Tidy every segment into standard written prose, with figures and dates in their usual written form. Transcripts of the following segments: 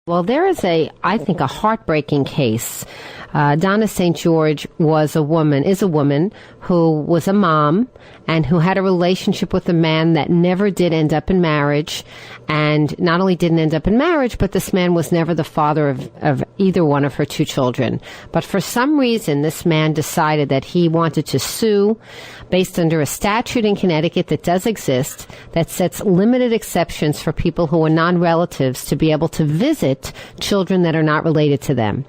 Well, there is I think, a heartbreaking case. Donna St. George is a woman who was a mom and who had a relationship with a man that never did end up in marriage. And not only didn't end up in marriage, but this man was never the father of either one of her two children. But for some reason, this man decided that he wanted to sue based under a statute in Connecticut that does exist that sets limited exceptions for people who are non-relatives to be able to visit children that are not related to them.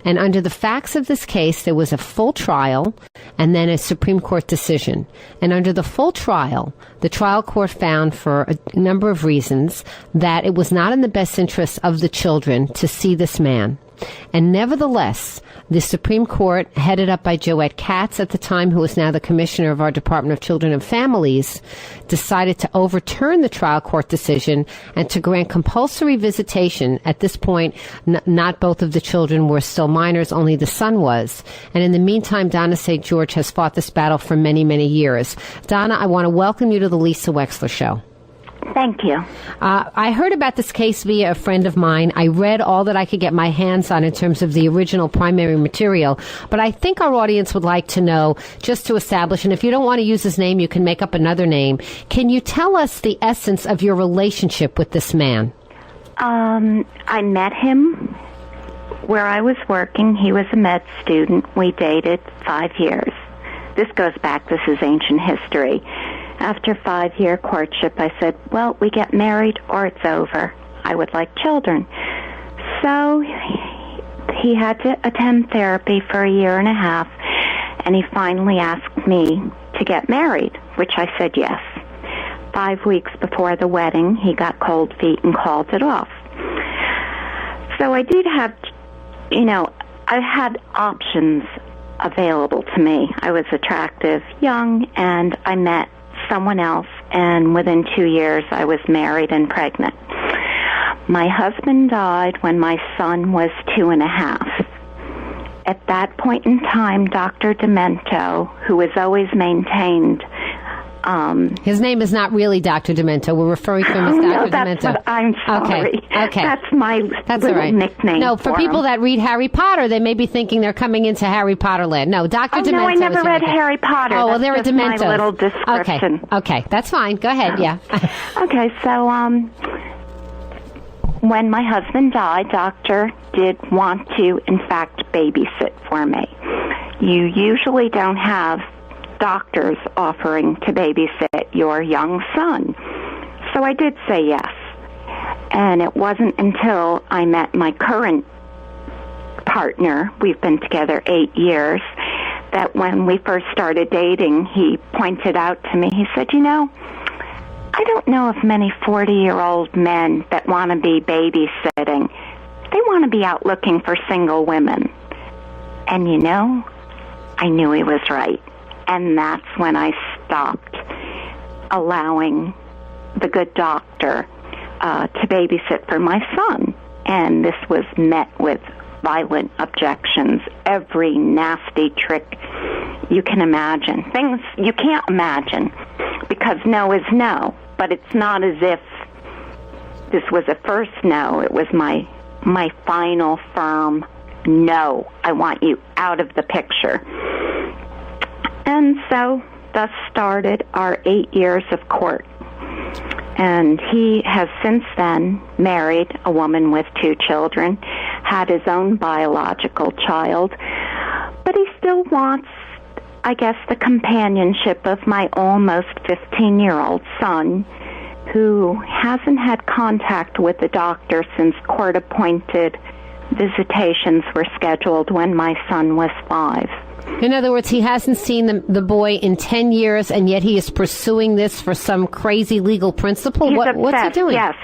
And under the facts of this case, there was a full trial and then a Supreme Court decision. And under the full trial, the trial court found for a number of reasons that it was not in the best interest of the children to see this man. And nevertheless, the Supreme Court, headed up by Joette Katz at the time, who is now the commissioner of our Department of Children and Families, decided to overturn the trial court decision and to grant compulsory visitation. At this point, not both of the children were still minors, only the son was. And in the meantime, Donna St. George has fought this battle for many, many years. Donna, I want to welcome you to the Lisa Wexler Show. Thank you. I heard about this case via a friend of mine. I read all that I could get my hands on in terms of the original primary material, but I think our audience would like to know, just to establish, and if you don't want to use his name, you can make up another name. Can you tell us the essence of your relationship with this man? I met him where I was working. He was a med student. We dated 5 years. This goes back, this is ancient history. After 5-year courtship, I said, well, we get married or it's over. I would like children. So he had to attend therapy for 1.5 years, and he finally asked me to get married, which I said yes. 5 weeks before the wedding, he got cold feet and called it off. So I did have, I had options available to me. I was attractive, young, and I met someone else, and within 2 years I was married and pregnant. My husband died when my son was 2.5. At that point in time, Dr. Demento, who has always maintained... his name is not really Dr. Demento. We're referring to him as Dr. Demento. What, I'm sorry. Okay. That's my little right. nickname. No, for people him. that read Harry Potter, they may be thinking they're coming into Harry Potter land. No, Dr. Demento. No, I never read Harry Potter. Oh, well, they're a Demento. My little description. Okay, that's fine. Go ahead, yeah. Okay, so when my husband died, doctor did want to, in fact, babysit for me. You usually don't have doctors offering to babysit your young son. So I did say yes. And it wasn't until I met my current partner, we've been together 8 years, that when we first started dating, he pointed out to me, he said, I don't know if many 40-year-old men that want to be babysitting, they want to be out looking for single women. And I knew he was right. And that's when I stopped allowing the good doctor to babysit for my son. And this was met with violent objections, every nasty trick you can imagine. Things you can't imagine, because no is no. But it's not as if this was a first no. It was my final firm no. I want you out of the picture. And so thus started our 8 years of court. And he has since then married a woman with 2 children, had his own biological child, but he still wants, I guess, the companionship of my almost 15-year-old son, who hasn't had contact with the doctor since court-appointed visitations were scheduled when my son was 5. In other words, he hasn't seen the boy in 10 years, and yet he is pursuing this for some crazy legal principle? What's he doing? Yes.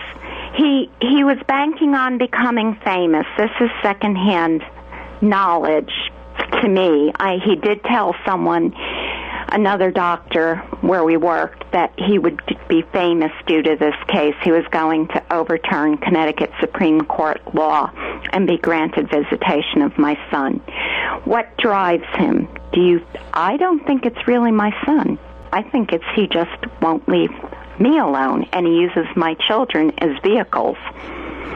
He was banking on becoming famous. This is secondhand knowledge to me. He did tell someone, another doctor where we worked, that he would be famous due to this case. He was going to overturn Connecticut Supreme Court law and be granted visitation of my son. What drives him? I don't think it's really my son. I think it's he just won't leave me alone, and he uses my children as vehicles.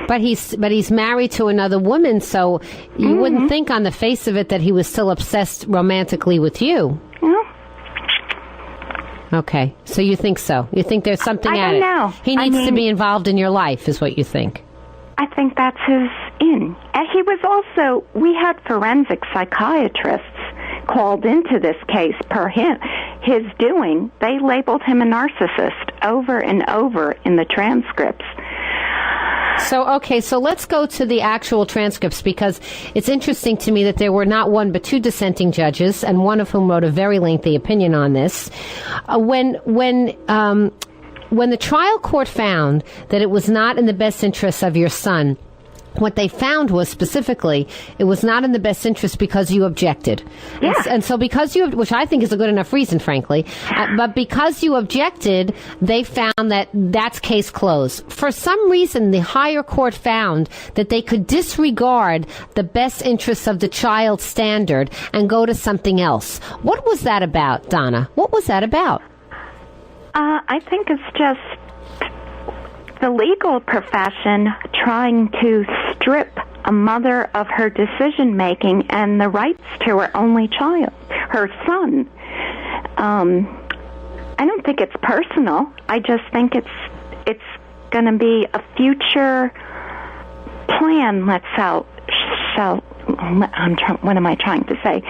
But he's married to another woman, so you wouldn't think on the face of it that he was still obsessed romantically with you. Well, okay, so you think so? You think there's something at it? I don't know. He needs to be involved in your life, is what you think? I think that's his in. And he was also, we had forensic psychiatrists called into this case per his doing. They labeled him a narcissist over and over in the transcripts. So let's go to the actual transcripts, because it's interesting to me that there were not one but two dissenting judges, and one of whom wrote a very lengthy opinion on this. When the trial court found that it was not in the best interests of your son, what they found was specifically it was not in the best interest because you objected. Yeah. And so because you, which I think is a good enough reason, frankly, but because you objected, they found that that's case closed. For some reason, the higher court found that they could disregard the best interests of the child standard and go to something else. What was that about, Donna? What was that about? I think it's just the legal profession trying to strip a mother of her decision-making and the rights to her only child, her son. I don't think it's personal. I just think it's going to be a future plan, what am I trying to say?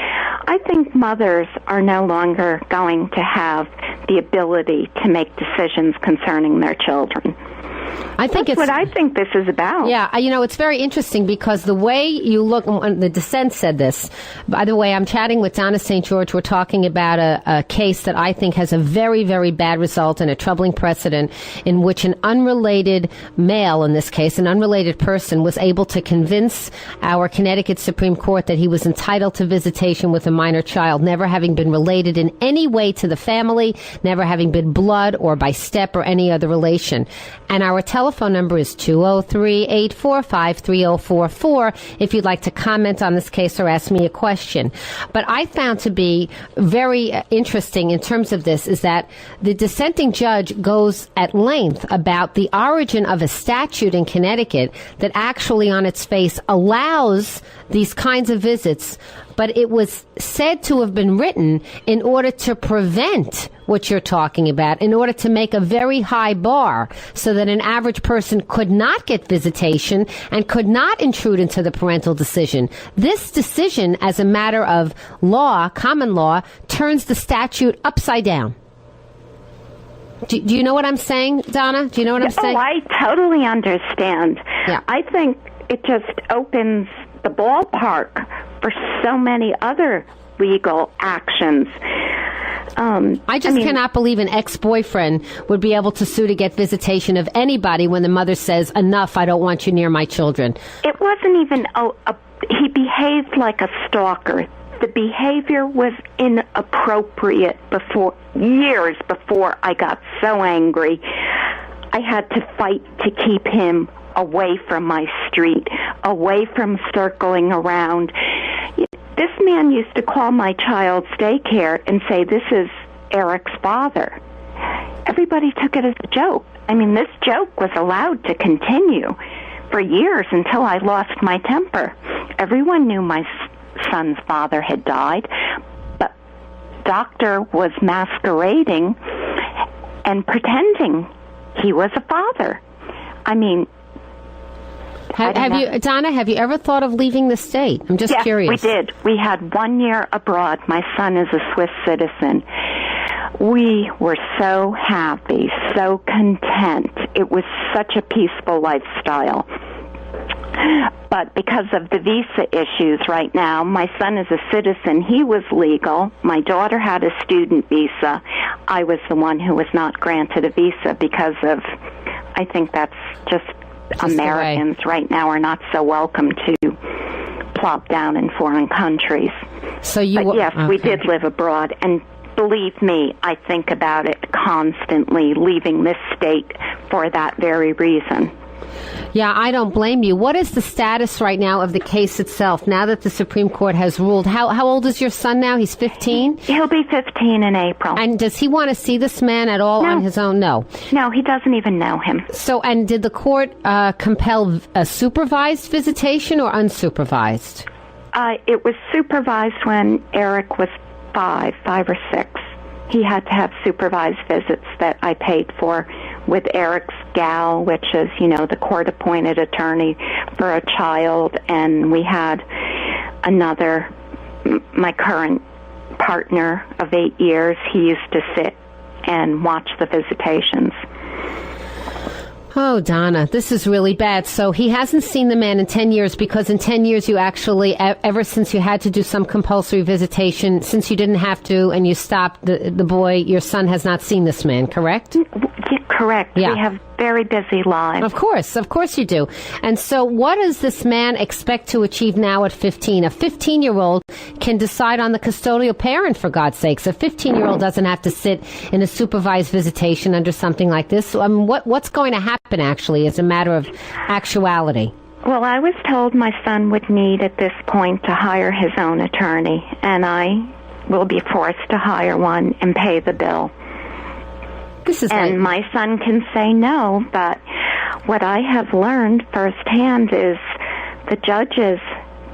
I think mothers are no longer going to have the ability to make decisions concerning their children. That's what I think this is about. Yeah, it's very interesting because the way you look, the dissent said this. By the way, I'm chatting with Donna St. George. We're talking about a case that I think has a very, very bad result and a troubling precedent in which an unrelated male, in this case, an unrelated person, was able to convince our Connecticut Supreme Court that he was entitled to visitation with a minor child, never having been related in any way to the family, never having been blood or by step or any other relation. And our telephone number is 203-845-3044 if you'd like to comment on this case or ask me a question. But I found to be very interesting in terms of this is that the dissenting judge goes at length about the origin of a statute in Connecticut that actually on its face allows these kinds of visits, but it was said to have been written in order to prevent what you're talking about, in order to make a very high bar so that an average person could not get visitation and could not intrude into the parental decision. This decision, as a matter of law, common law, turns the statute upside down. Do you know what I'm saying, Donna? Do you know what I'm saying? Oh, I totally understand. Yeah. I think it just opens the ballpark for so many other legal actions. I cannot believe an ex-boyfriend would be able to sue to get visitation of anybody when the mother says, enough, I don't want you near my children. It wasn't even, he behaved like a stalker. The behavior was inappropriate years before I got so angry. I had to fight to keep him away from my street, away from circling around. This man used to call my child's daycare and say, this is Eric's father. Everybody took it as a joke. I mean, this joke was allowed to continue for years until I lost my temper. Everyone knew my son's father had died, but doctor was masquerading and pretending he was a father. I mean, Donna, have you ever thought of leaving the state? I'm just curious. Yes, we did. We had 1 year abroad. My son is a Swiss citizen. We were so happy, so content. It was such a peaceful lifestyle. But because of the visa issues right now, my son is a citizen. He was legal. My daughter had a student visa. I was the one who was not granted a visa because of, I think that's just Americans right now are not so welcome to plop down in foreign countries. But yes, we did live abroad, and believe me, I think about it constantly, leaving this state for that very reason. Yeah, I don't blame you. What is the status right now of the case itself, now that the Supreme Court has ruled? How old is your son now? He's 15? He'll be 15 in April. And does he want to see this man at all on his own? No. No, he doesn't even know him. So, and did the court compel a supervised visitation or unsupervised? It was supervised when Eric was five or six. He had to have supervised visits that I paid for with Eric's gal, which is, the court-appointed attorney for a child, and we had another, my current partner of 8 years. He used to sit and watch the visitations. Oh, Donna, this is really bad. So he hasn't seen the man in 10 years because in 10 years you actually, ever since you had to do some compulsory visitation, since you didn't have to and you stopped the boy, your son has not seen this man, correct? Yeah, correct. Yeah. We have very busy lives. Of course you do. And so what does this man expect to achieve now at 15? A 15-year-old can decide on the custodial parent, for God's sakes. A 15-year-old doesn't have to sit in a supervised visitation under something like this. What's going to happen, actually, as a matter of actuality? Well, I was told my son would need, at this point, to hire his own attorney, and I will be forced to hire one and pay the bill. My son can say no, but what I have learned firsthand is the judges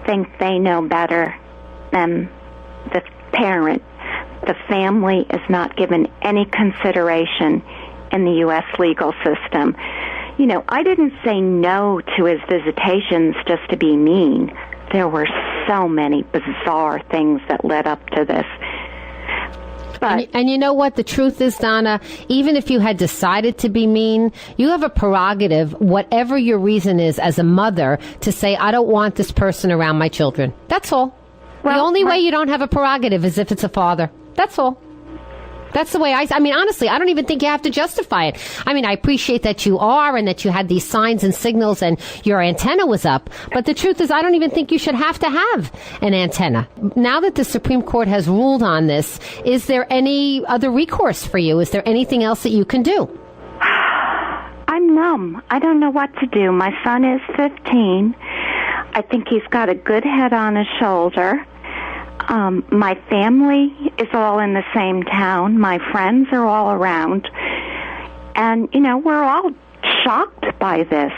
think they know better than the parent. The family is not given any consideration in the U.S. legal system. I didn't say no to his visitations just to be mean. There were so many bizarre things that led up to this. And you know what? The truth is, Donna, even if you had decided to be mean, you have a prerogative, whatever your reason is as a mother, to say, I don't want this person around my children. That's all. Well, the only way you don't have a prerogative is if it's a father. That's all. That's the way honestly, I don't even think you have to justify it. I appreciate that you are and that you had these signs and signals and your antenna was up. But the truth is, I don't even think you should have to have an antenna. Now that the Supreme Court has ruled on this, is there any other recourse for you? Is there anything else that you can do? I'm numb. I don't know what to do. My son is 15. I think he's got a good head on his shoulder. My family is all in the same town. My friends are all around. And, we're all shocked by this.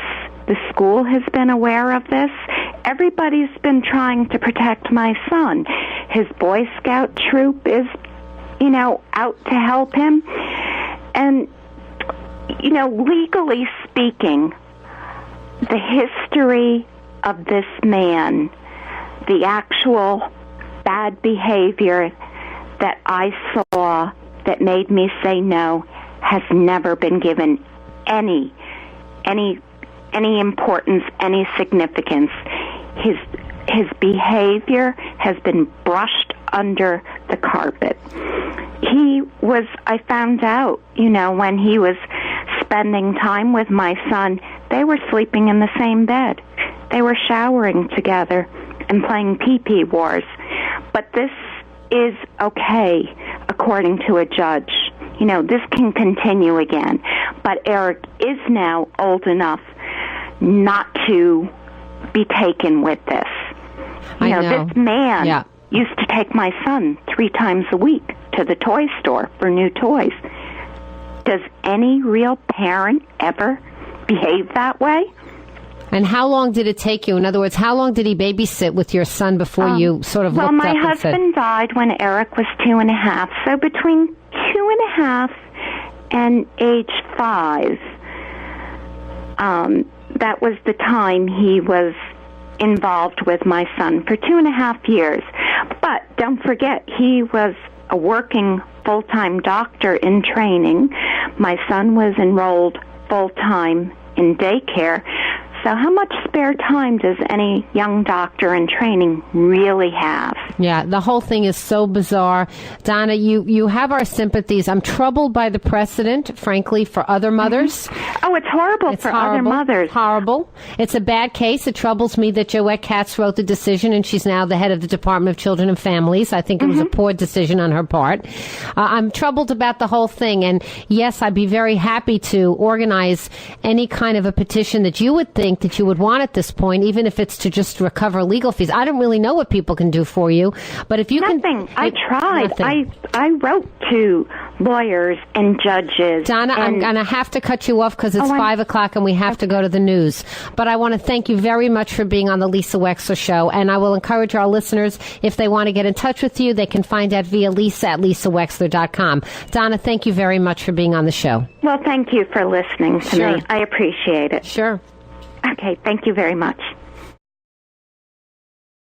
The school has been aware of this. Everybody's been trying to protect my son. His Boy Scout troop is, out to help him. And, legally speaking, the history of this man, the actual bad behavior that I saw that made me say no has never been given any importance, any significance. His behavior has been brushed under the carpet. I found out, when he was spending time with my son, they were sleeping in the same bed. They were showering together and playing pee-pee wars. But this is okay, according to a judge. This can continue again. But Eric is now old enough not to be taken with this. This man used to take my son 3 times a week to the toy store for new toys. Does any real parent ever behave that way? And how long did it take you? In other words, how long did he babysit with your son before you sort of looked up and said... Well, my husband died when Eric was 2.5, so between 2.5 and age 5, that was the time he was involved with my son for 2.5 years. But don't forget, he was a working full-time doctor in training. My son was enrolled full-time in daycare. So how much spare time does any young doctor in training really have? Yeah, the whole thing is so bizarre. Donna, you have our sympathies. I'm troubled by the precedent, frankly, for other mothers. Mm-hmm. Oh, it's horrible for other mothers. Horrible. It's a bad case. It troubles me that Joette Katz wrote the decision, and she's now the head of the Department of Children and Families. I think it was a poor decision on her part. I'm troubled about the whole thing, and yes, I'd be very happy to organize any kind of a petition that you would think that you would want at this point, even if it's to just recover legal fees. I don't really know what people can do for you, but if you Nothing. I tried. I wrote to lawyers and judges. Donna, I'm going to have to cut you off because it's 5 o'clock and we have to go to the news. But I want to thank you very much for being on the Lisa Wexler Show. And I will encourage our listeners, if they want to get in touch with you, they can find out via Lisa at lisawexler.com. Donna, thank you very much for being on the show. Well, thank you for listening to me. I appreciate it. Sure. Okay, thank you very much.